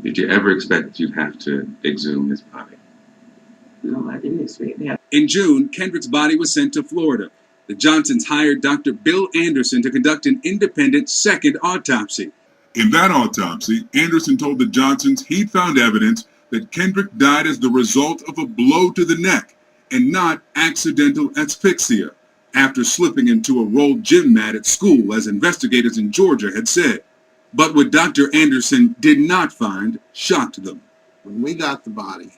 Did you ever expect that you'd have to exhume his body? No, I didn't expect that. In June, Kendrick's body was sent to Florida. The Johnsons hired Dr. Bill Anderson to conduct an independent second autopsy. In that autopsy, Anderson told the Johnsons he'd found evidence that Kendrick died as the result of a blow to the neck and not accidental asphyxia after slipping into a rolled gym mat at school, as investigators in Georgia had said. But what Dr. Anderson did not find shocked them. When we got the body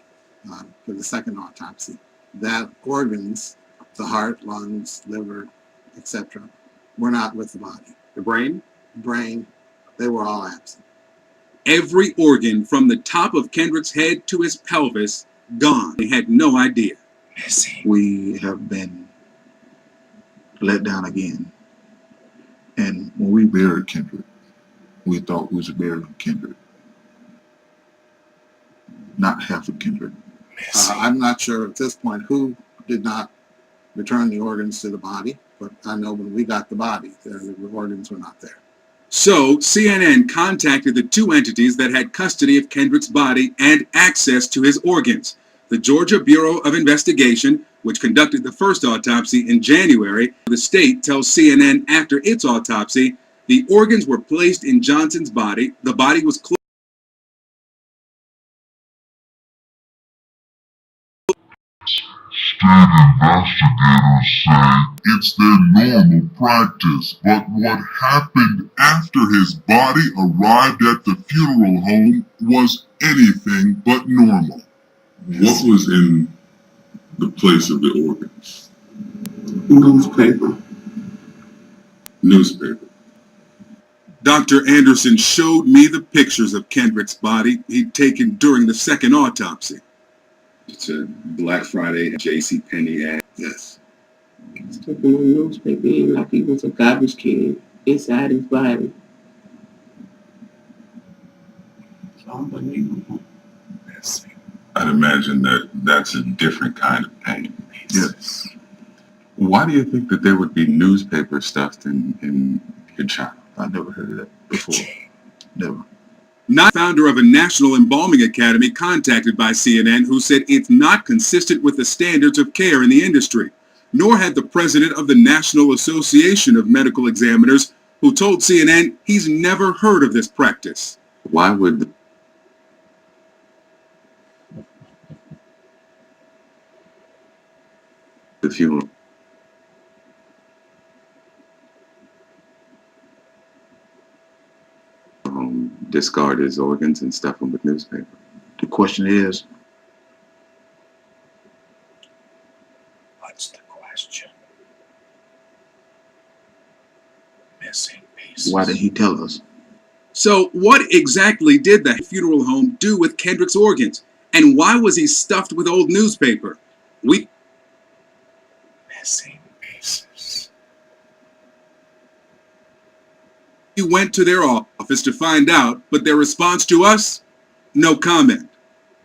for the second autopsy, that organs, the heart, lungs, liver, etc., were not with the body. The brain? Brain, they were all absent. Every organ from the top of Kendrick's head to his pelvis gone. They had no idea. We have been let down again. And when we buried Kendrick, we thought we was burying Kendrick. Not half of Kendrick. I'm not sure at this point who did not return the organs to the body, but I know when we got the body, the organs were not there. So CNN contacted the two entities that had custody of Kendrick's body and access to his organs. The Georgia Bureau of Investigation, which conducted the first autopsy in January. The state tells CNN after its autopsy, the organs were placed in Johnson's body. The body was closed. State investigators say it's their normal practice, but what happened after his body arrived at the funeral home was anything but normal. What was in the place of the organs? Newspaper. Newspaper. Dr. Anderson showed me the pictures of Kendrick's body he'd taken during the second autopsy. It's a Black Friday JCPenney ad. Yes. Stuck in the newspaper like he was a garbage can inside his body. It's unbelievable. I'd imagine that that's a different kind of pain. Yes. Why do you think that there would be newspaper stuffed in your child? I never heard of that before. Never. Not founder of a National Embalming Academy contacted by CNN, who said it's not consistent with the standards of care in the industry, nor had the president of the National Association of Medical Examiners, who told CNN he's never heard of this practice. Why would the funeral home discard his organs and stuff them with newspaper? The question is, what's the question? Missing pieces. why didn't he tell us? So what exactly did the funeral home do with Kendrick's organs? And why was he stuffed with old newspaper? Missing pieces. We went to their office to find out, but their response to us? No comment.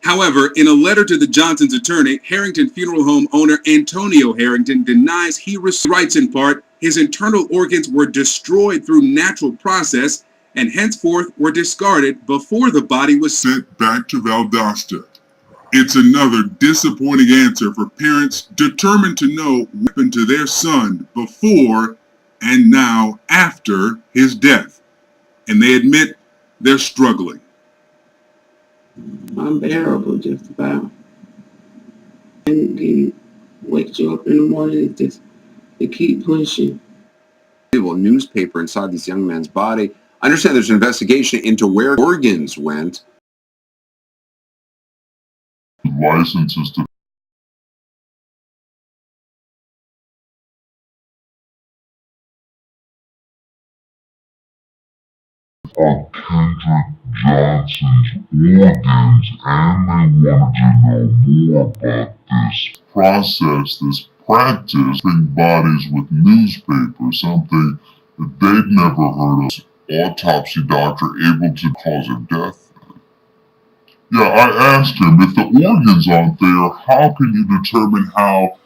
However, in a letter to the Johnsons' attorney, Harrington Funeral Home owner Antonio Harrington denies he writes in part, his internal organs were destroyed through natural process and henceforth were discarded before the body was Sent back to Valdosta. It's another disappointing answer for parents determined to know what happened to their son before and now after his death. And they admit they're struggling. Unbearable, just about. And he wakes you up in the morning just to keep pushing. Newspaper inside this young man's body. I understand there's an investigation into where organs went. Licenses to on Kendrick Johnson's organs, and they wanted to know more about this process, this practice, putting bodies with newspaper, something that they'd never heard of. Autopsy doctor able to cause of death. Yeah, I asked him, if the organs aren't there, how can you determine how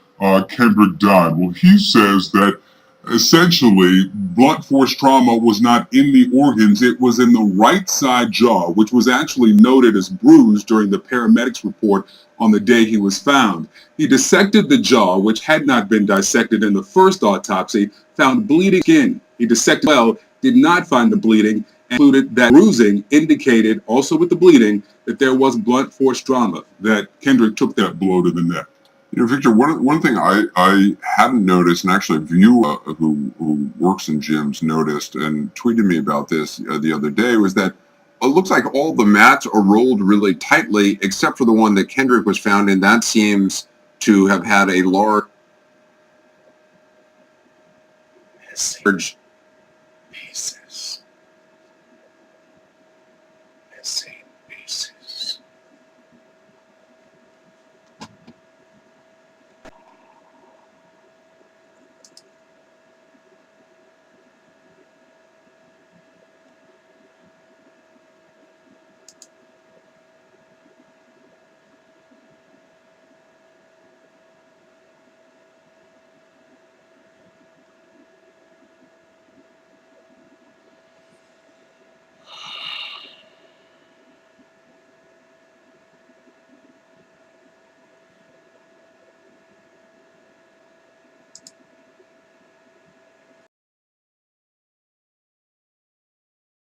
Kendrick died? Well, he says that Essentially, blunt force trauma was not in the organs, it was in the right side jaw, which was actually noted as bruised during the paramedics report on the day he was found. He dissected the jaw, which had not been dissected in the first autopsy, found bleeding skin. He dissected well, did not find the bleeding, and concluded that bruising indicated, also with the bleeding, that there was blunt force trauma, that Kendrick took that blow to the neck. You know, Victor, one thing I hadn't noticed, and actually a viewer who works in gyms noticed and tweeted me about this the other day, was that it looks like all the mats are rolled really tightly, except for the one that Kendrick was found in. That seems to have had a large